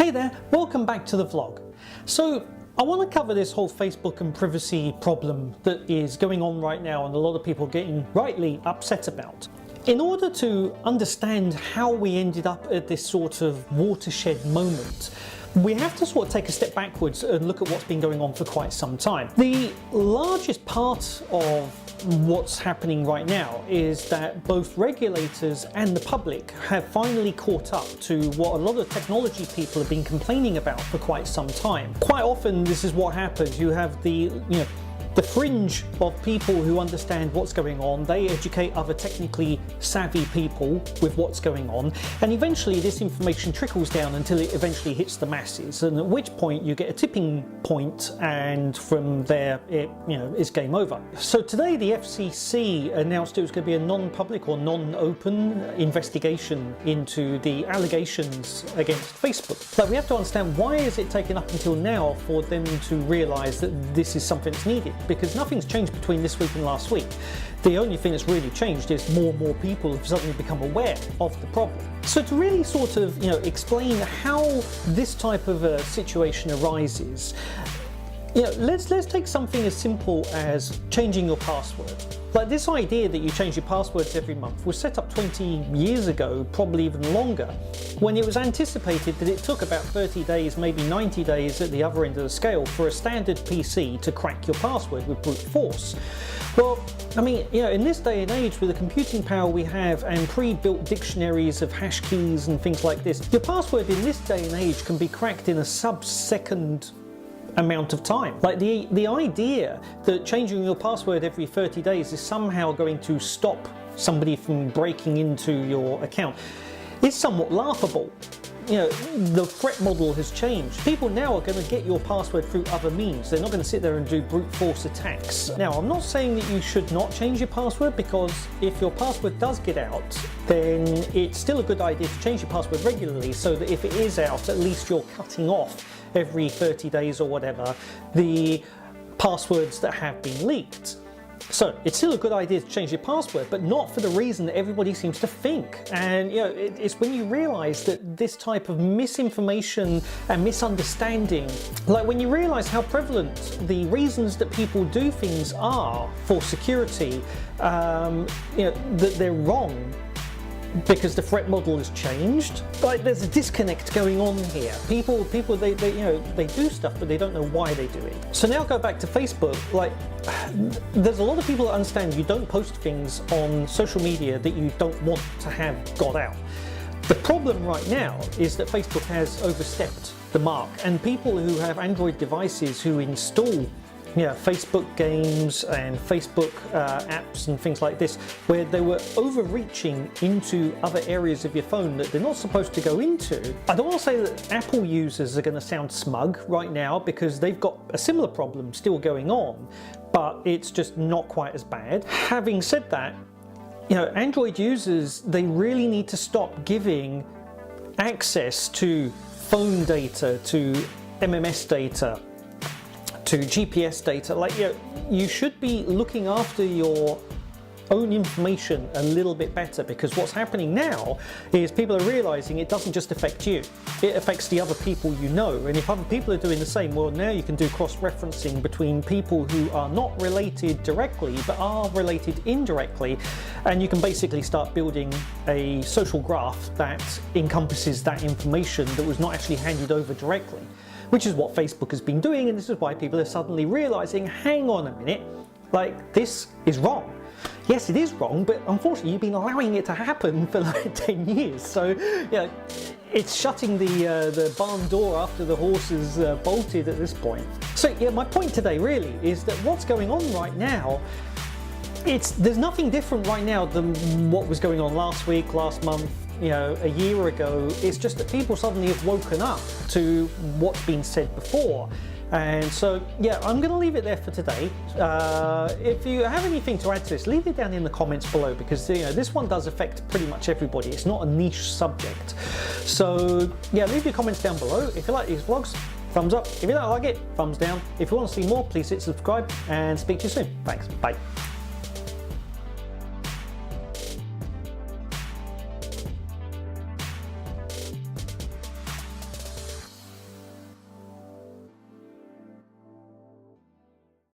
Hey there, welcome back to the vlog. So I want to cover this whole Facebook and privacy problem that is going on right now and a lot of people are getting rightly upset about. In order to understand how we ended up at this sort of watershed moment, we have to sort of take a step backwards and look at what's been going on for quite some time. The largest part of what's happening right now is that both regulators and the public have finally caught up to what a lot of technology people have been complaining about for quite some time. Quite often this is what happens. You have the fringe of people who understand what's going on. They educate other technically savvy people with what's going on, and eventually this information trickles down until it eventually hits the masses, and at which point you get a tipping point, and from there it's game over. So today the FCC announced it was going to be a non-public or non-open investigation into the allegations against Facebook. But we have to understand, why is it taken up until now for them to realise that this is something that's needed? Because nothing's changed between this week and last week. The only thing that's really changed is more and more people have suddenly become aware of the problem. So to really sort of explain how this type of a situation arises, let's take something as simple as changing your password. Like, this idea that you change your passwords every month was set up 20 years ago, probably even longer, when it was anticipated that it took about 30 days, maybe 90 days at the other end of the scale for a standard PC to crack your password with brute force. Well, I mean, in this day and age, with the computing power we have and pre-built dictionaries of hash keys and things like this, your password in this day and age can be cracked in a sub-second amount of time. Like, the idea that changing your password every 30 days is somehow going to stop somebody from breaking into your account is somewhat laughable. The threat model has changed. People now are going to get your password through other means. They're not going to sit there and do brute force attacks. Now, I'm not saying that you should not change your password, because if your password does get out, then it's still a good idea to change your password regularly, so that if it is out, at least you're cutting off every 30 days or whatever the passwords that have been leaked. So it's still a good idea to change your password, but not for the reason that everybody seems to think. And it's when you realize that this type of misinformation and misunderstanding, like when you realize how prevalent the reasons that people do things are for security, that they're wrong because the threat model has changed. Like, there's a disconnect going on here. People they do stuff, but they don't know why they do it. So now go back to Facebook. Like, there's a lot of people that understand you don't post things on social media that you don't want to have got out. The problem right now is that Facebook has overstepped the mark, and people who have Android devices who install Facebook games and Facebook apps and things like this, where they were overreaching into other areas of your phone that they're not supposed to go into. I don't want to say that Apple users are going to sound smug right now, because they've got a similar problem still going on, but it's just not quite as bad. Having said that, Android users, they really need to stop giving access to phone data, to MMS data, to GPS data. Like, you should be looking after your own information a little bit better, because what's happening now is people are realizing it doesn't just affect you, it affects the other people you know. And if other people are doing the same, well, now you can do cross-referencing between people who are not related directly but are related indirectly, and you can basically start building a social graph that encompasses that information that was not actually handed over directly, which is what Facebook has been doing. And this is why people are suddenly realizing, hang on a minute, like, this is wrong. Yes, it is wrong, but unfortunately you've been allowing it to happen for like 10 years. So it's shutting the barn door after the horse is bolted at this point. So my point today really is that what's going on right now, there's nothing different right now than what was going on last week, last month, a year ago. It's just that people suddenly have woken up to what's been said before. And so, I'm going to leave it there for today. If you have anything to add to this, leave it down in the comments below, because this one does affect pretty much everybody. It's not a niche subject. So leave your comments down below. If you like these vlogs, thumbs up. If you don't like it, thumbs down. If you want to see more, please hit subscribe, and speak to you soon. Thanks. Bye.